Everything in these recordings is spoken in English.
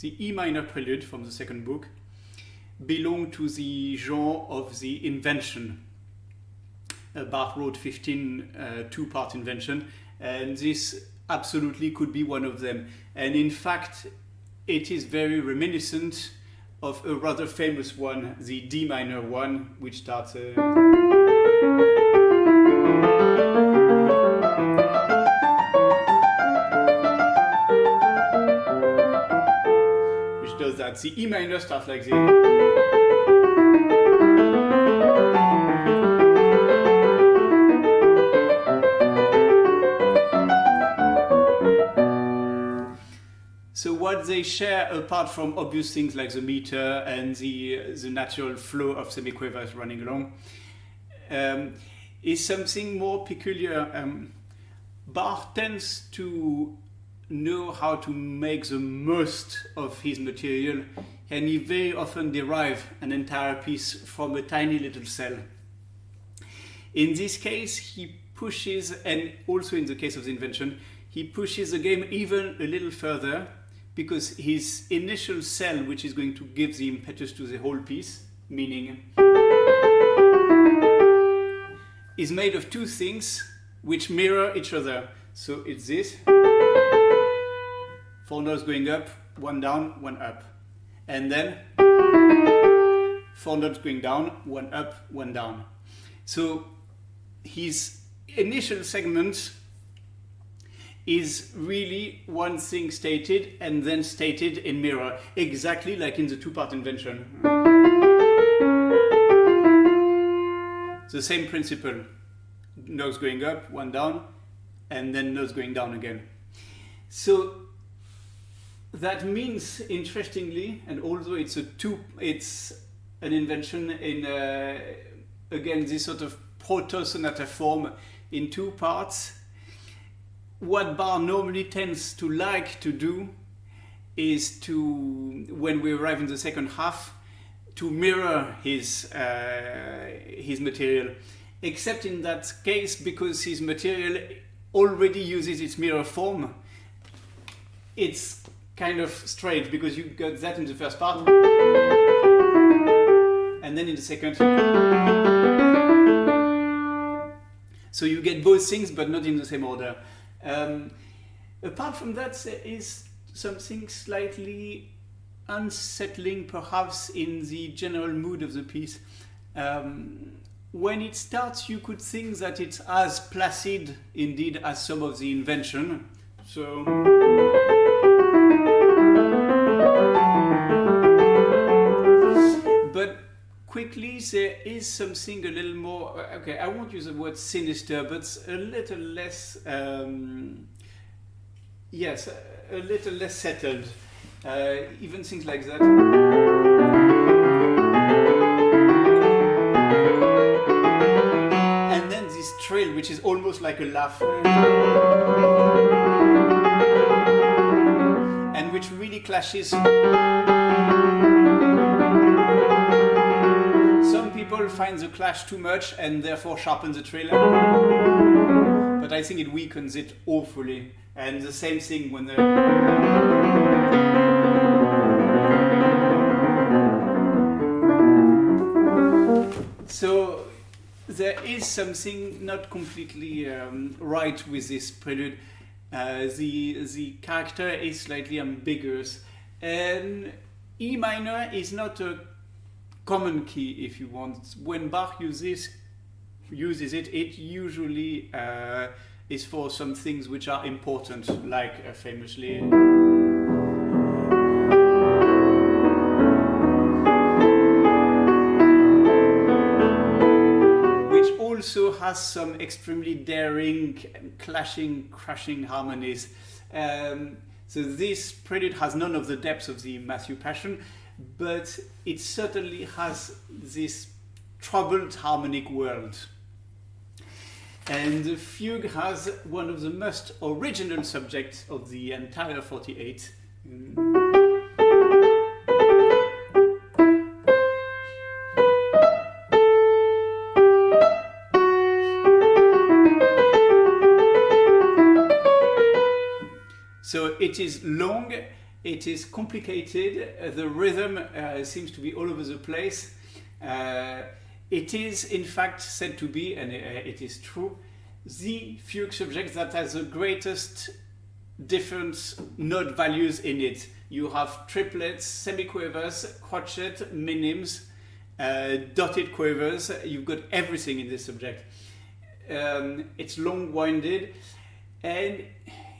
the E minor prelude from the second book belong to the genre of the invention. Bach wrote 15 two-part invention, and this absolutely could be one of them. And in fact, it is very reminiscent of a rather famous one, the D minor one, which starts which does that. The E minor starts like this. So what they share, apart from obvious things like the meter and the natural flow of semiquavers running along, is something more peculiar. Bach tends to know how to make the most of his material, and he very often derives an entire piece from a tiny little cell. In this case, he pushes, and also in the case of the invention, he pushes the game even a little further, because his initial cell, which is going to give the impetus to the whole piece, meaning, is made of two things which mirror each other. So it's this, 4 notes going up, 1 down, 1 up. And then 4 notes going down, 1 up, 1 down. So his initial segment is really one thing stated and then stated in mirror, exactly like in the two-part invention. The same principle, notes going up, 1 down, and then notes going down again. So that means, interestingly, and although it's an invention in again this sort of proto-sonata form in 2 parts, what Bach normally tends to like to do is to, when we arrive in the second half, to mirror his material, except in that case, because his material already uses its mirror form, it's kind of strange, because you got that in the first part, and then in the second. So you get both things, but not in the same order. Apart from that, there is something slightly unsettling, perhaps, in the general mood of the piece. When it starts, you could think that it's as placid, indeed, as some of the invention. So, but quickly there is something a little more, okay, I won't use the word sinister, but a little less, yes, a little less settled. Even things like that. And then this trail, which is almost like a laugh. And which really clashes. Some people find the clash too much and therefore sharpen the trail. But I think it weakens it awfully. And the same thing when the... So there is something not completely right with this prelude. The character is slightly ambiguous, and E minor is not a common key, if you want. When Bach uses it, it usually is for some things which are important, like famously. Also has some extremely daring, clashing, crashing harmonies. So this prelude has none of the depths of the Matthew Passion, but it certainly has this troubled harmonic world. And the fugue has one of the most original subjects of the entire 48. So it is long, it is complicated. The rhythm seems to be all over the place. It is in fact said to be, and it is true, the fugue subject that has the greatest different note values in it. You have triplets, semiquavers, crotchet, minims, dotted quavers. You've got everything in this subject. It's long-winded, and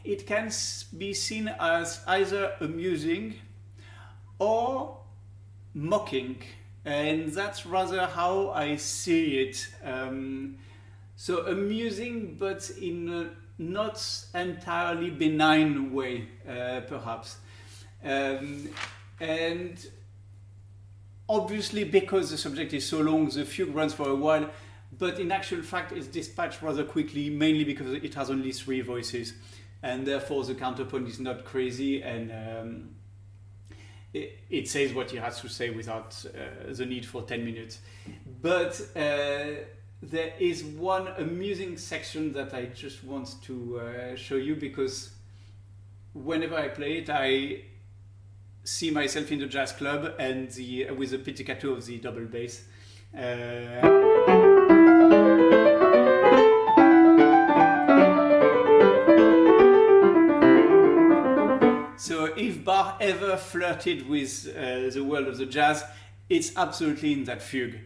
it can be seen as either amusing or mocking, and that's rather how I see it. So amusing, but in a not entirely benign way, perhaps. And obviously, because the subject is so long, the fugue runs for a while, but in actual fact it's dispatched rather quickly, mainly because it has only 3 voices, and therefore the counterpoint is not crazy, and it says what it has to say without the need for 10 minutes. But there is one amusing section that I just want to show you, because whenever I play it, I see myself in the jazz club and with the pizzicato of the double bass. So if Bach ever flirted with the world of the jazz, it's absolutely in that fugue.